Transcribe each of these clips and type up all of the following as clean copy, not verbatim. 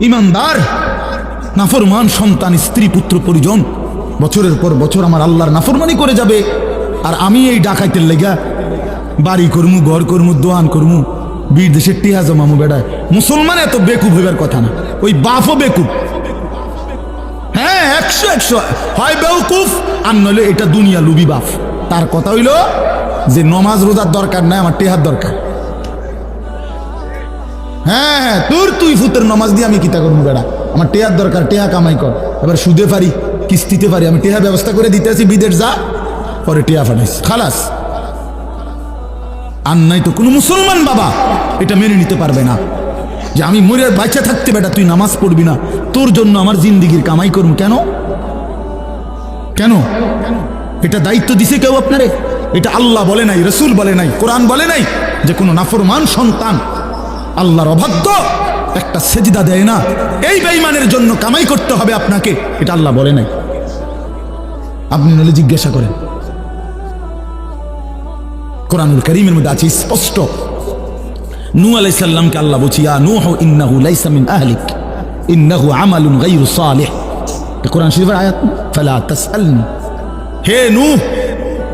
ইমানদার নাফরমান সন্তান স্ত্রী পুত্র পরিজন বছরের পর বছর আমার আল্লাহর নাফরমানি করে যাবে, আর আমি এই ডাকাইতের লেগা বাড়ি করমু, ঘর করমু, দোয়ান করমু, বিদেশের টিহা জমামু। বেড়ায় মুসলমান এত বেকুব হইবার কথা না, ওই বাপও বেকুব। হ্যাঁ, 100 হয় বেউকুফ, আর নইলে এটা দুনিয়া লুবি বাপ। তার কথা হইল যে নমাজ রোজার দরকার নাই, আমার টেহার দরকার। হ্যাঁ, তুই ফুতের নমাজ দিয়ে আমি কিতা করবো বেড়া, আমার টেহার দরকার, টেহা কামাই কর। এবার সুদে পারি, কিস্তিতে পারি, আমি টেহা ব্যবস্থা করে দিতে আছি, বিদেশ যা, পরে টেহা ফাটাইছি, খালাস। আর নাই তো কোনো মুসলমান বাবা এটা মেনে নিতে পারবে না যে আমি মরে বাঁচা থাকতে বেটা তুই নামাজ পড়বি না, তোর জন্য আমার জিন্দিগির কামাই করুন। কেন কেন? এটা দায়িত্ব দিছে কেউ আপনারে? এটা আল্লাহ বলে নাই, রসুল বলে নাই, কোরআন বলে নাই যে কোনো নাফরমান সন্তান আল্লাহর অবাধ্য একটা সেজদা দেয় না, এই বেঈমানের জন্য কামাই করতে হবে আপনাকে, এটা আল্লাহ বলে নাই। আপনি নাহলে জিজ্ঞাসা করেন, কোরআনুল কারীমের মধ্যে আছে স্পষ্ট। নূহ আলাইহিস সালামকে আল্লাহ বলছে, ইয়া নূহ ইন্নাহু লাইসা মিন আহলিক ইন্নাহু আমালুন গায়রু সালিহ। কোরআন শরীফের আয়াত, ফালা তাসআলনি, হে নূহ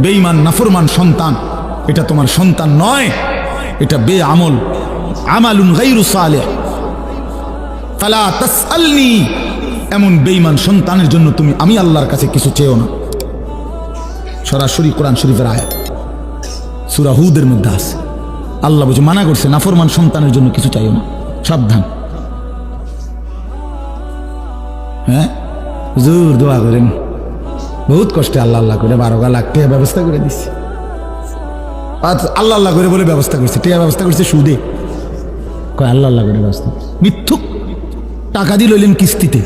বেঈমান নাফরমান সন্তান, এটা তোমার সন্তান নয়, এটা বেআমল, আমালুন গায়রু সালিহ। ফালা তাসআলনি, এমন বেঈমান সন্তানের জন্য তুমি আমি আল্লাহর কাছে কিছু চেও না। সরাসরি কোরআন শরীফের আয়াত, সূরা হুদের মধ্যে আছে। আল্লাহ বুঝে মানা করছে নাফরমান সন্তানের জন্য কিছু চাইও না, সাবধান। হ্যাঁ, হুজুর দোয়া করেন, বহুত কষ্টে আল্লাহ আল্লাহ করে 12 লাখ টাকা ব্যবস্থা করে দিচ্ছে। আল্লাহ আল্লাহ করে বলে ব্যবস্থা করছে, টাকা ব্যবস্থা করছে সুদে, কয় আল্লাহ আল্লাহ করে ব্যবস্থা। মিথ্যুক, টাকা দিয়ে লইলেন কিস্তিতে,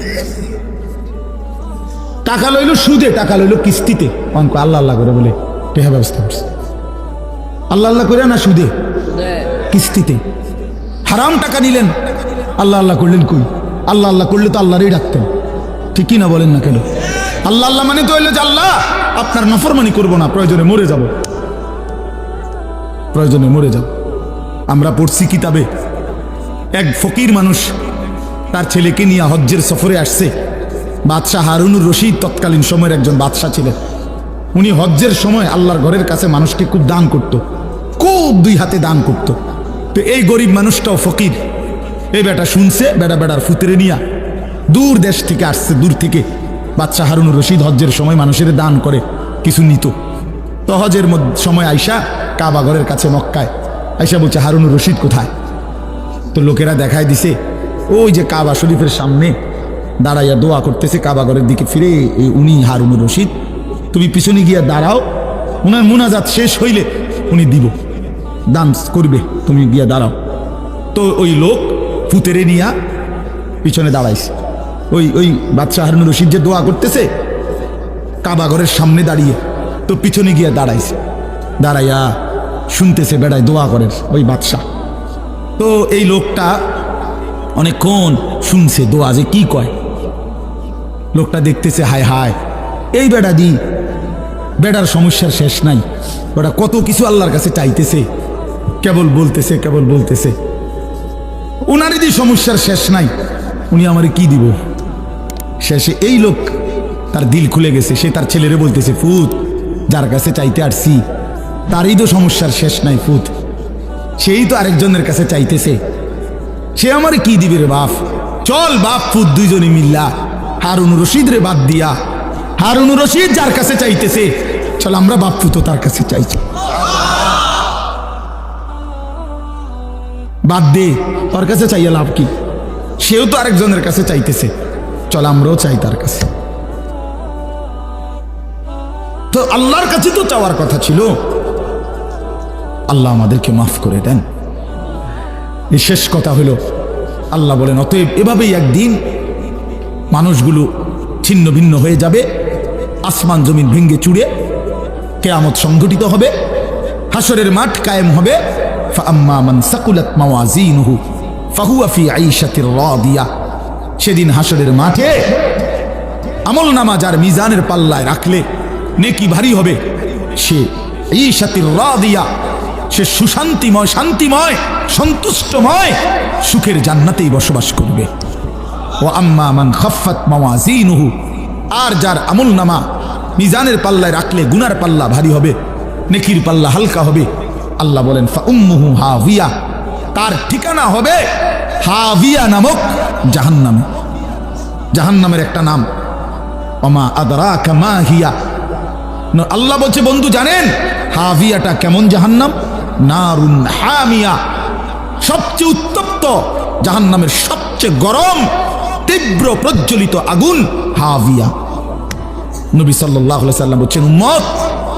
টাকা লইল সুদে, টাকা লইল কিস্তিতে, আল্লাহ আল্লাহ করে বলে টাকা ব্যবস্থা করছে। আল্লাহ আল্লাহ করে না সুদে, কিস্তিতে। হারাম টাকা নিলেন, আল্লাহ আল্লাহ করলেন কই? আল্লাহ আল্লাহ করলে তো আল্লাহরই ডাকতেন, ঠিকই না বলেন না কেন? আল্লাহ আল্লাহ মানে তো হইলো যে আল্লাহ আপনার নাফরমানি করবো না, প্রয়োজনে মরে যাব, প্রয়োজনে মরে যাব। আমরা পড়ছি কিতাবে, এক ফকির মানুষ তার ছেলেকে নিয়ে হজ্জের সফরে আসছে। বাদশাহ হারুনুর রশিদ তৎকালীন সময়ের একজন বাদশাহ ছিলেন। উনি হজ্জের সময় আল্লাহর ঘরের কাছে মানুষকে খুব দান করত, খুব 2 হাতে দান করত। তো এই গরিব মানুষটাও ফকির, এই বেটা শুনছে, বেড়ার ফুতরে নিয়া দূর দেশ থেকে আসছে, দূর থেকে। বাদশাহ হারুনুর রশিদ হজ্জের সময় মানুষের দান করে, কিছু নিত। তো হজের সময় আইসা কাবা ঘরের কাছে মক্কায় আইসা বলছে, হারুনুর রশিদ কোথায়? তো লোকেরা দেখায় দিছে, ওই যে কাবা শরীফের সামনে দাঁড়াইয়া দোয়া করতেছে, কাবা ঘরের দিকে ফিরে, উনি হারুনুর রশিদ, তুমি পিছনে গিয়া দাঁড়াও, উনার মুনাজাত শেষ হইলে উনি দিব, দান করবে, তুমি গিয়া দাঁড়াও। তো ওই লোক ফুতেরে নিয়া পিছনে দাঁড়াইছে, ওই বাদশাহ হারুনুর রশিদ যে দোয়া করতেছে কাবা ঘরের সামনে দাঁড়িয়ে, তো পিছনে গিয়া দাঁড়াইছে, দাঁড়াইয়া শুনতেছে বেড়ায় দোয়া করেন ওই বাদশাহ। তো এই লোকটা অনেকক্ষণ শুনছে দোয়া যে কি কয়। লোকটা দেখতেছে, হায় হায়, এই বেড়া দি, বেড়ার সমস্যার শেষ নাই, বেড়া কত কিছু আল্লাহর কাছে চাইতেছে, কেবল বলতেছে উনার যদি সমস্যার শেষ নাই, উনি আমারে কি দিব? শেষে এই লোক তার দিল খুলে গেছে, সে তার ছেলেরে বলতেছে, ফুত, যার কাছে চাইতে আসছি তারই তো সমস্যার শেষ নাই ফুত, সেই তো আরেকজনের কাছে চাইতেছে, সে আমারে কি দিবে রে বাপ? চল বাপ ফুত দুইজনে মিল্লা হারুনুর রশিদ রে বাদ দিয়া, হারুনুর রশিদ যার কাছে চাইতেছে, চল আমরা বাপ ফুতো তার কাছে চাইছি, বাদ দে, তোর কাছে চাইয়া লাভ কি? সেও তো আরেকজনের কাছে চাইতেছে, চল আমরাও চাই তার কাছে। তো আল্লাহর কাছে তো চাওয়ার কথা ছিল। আল্লাহ আমাদেরকে মাফ করে দেন। এই শেষ কথা হলো, আল্লাহ বলেন, অতএব এভাবেই একদিন মানুষগুলো ছিন্ন ভিন্ন হয়ে যাবে, আসমান জমিন ভেঙ্গে চুড়ে কিয়ামত সংঘটিত হবে, হাসরের মাঠ কায়েম হবে। ফাআম্মা মান সাকুলাত মাওয়াজিনুহু ফাহুয়া ফি আইশাতির রাদিয়া। সেদিন হাসরের মাঠে আমলনামা যার মিজানের পাল্লায় রাখলে নেকি ভারী হবে, সে আইশাতির রাদিয়া, সে সুশান্তিময়, শান্তিময়, সন্তুষ্টময় সুখের জান্নাতেই বসবাস করবে। ওয়া আম্মা মান খাফফাত মাওয়াজিনুহু, আর যার আমল নামা মিজানের পাল্লায় রাখলে গুনার পাল্লা ভারী হবে, নেকির পাল্লা হালকা হবে। আল্লাহ বলেন ফা উম্মুহু হাবিয়া, তার ঠিকানা হবে হাবিয়া নামক জাহান্নামে। জাহান্নামের একটা নাম, ওমা আদরাকা মা হিয়া। আল্লাহ বলছে বন্ধু জানেন হাবিয়াটা কেমন জাহান্নাম? নারুন হামিয়া, সবচেয়ে উত্তপ্ত জাহান্নামের সবচেয়ে গরম তীব্র প্রজ্বলিত আগুন হাবিয়া। নবী সাল্লাল্লাহু আলাইহি সাল্লাম বলছেন উম্মত,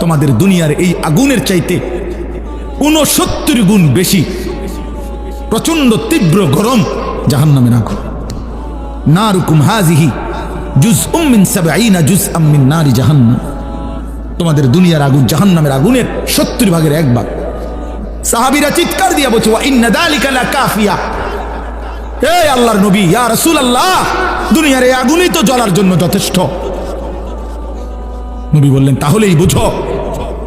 তোমাদের দুনিয়ার এই আগুনের চাইতে 69 গুণ বেশি প্রচন্ড তীব্র গরম জাহান্নামের আগুন। নারুকুম হাযিহি জুজউম মিন 70 জুজআম মিন নারি জাহান্নাম। তোমাদের দুনিয়ার আগুন জাহান্নামের আগুনের 70 ভাগের 1 ভাগ। সাহাবীরা চিৎকার দিয়ে বলছে ওয়া ইন্না যালিকা লাকাফিয়া, হে আল্লাহর নবী, ইয়া রাসূলুল্লাহ, দুনিয়ার এই আগুনই তো জ্বলার জন্য যথেষ্ট। নবী বললেন তাহলেই বুঝো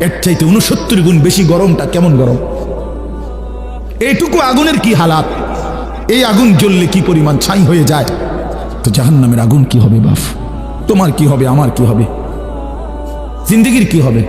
এর চাইতে 69 গুণ বেশি গরমটা কেমন গরম। এইটুকু আগুনের কি হালাত, এই আগুন জ্বললে কি পরিমাণ ছাই হয়ে যায়, তো জাহান্নামের আগুন কি হবে বাপ? তোমার কি হবে, আমার কি হবে, জিন্দেগির কি হবে?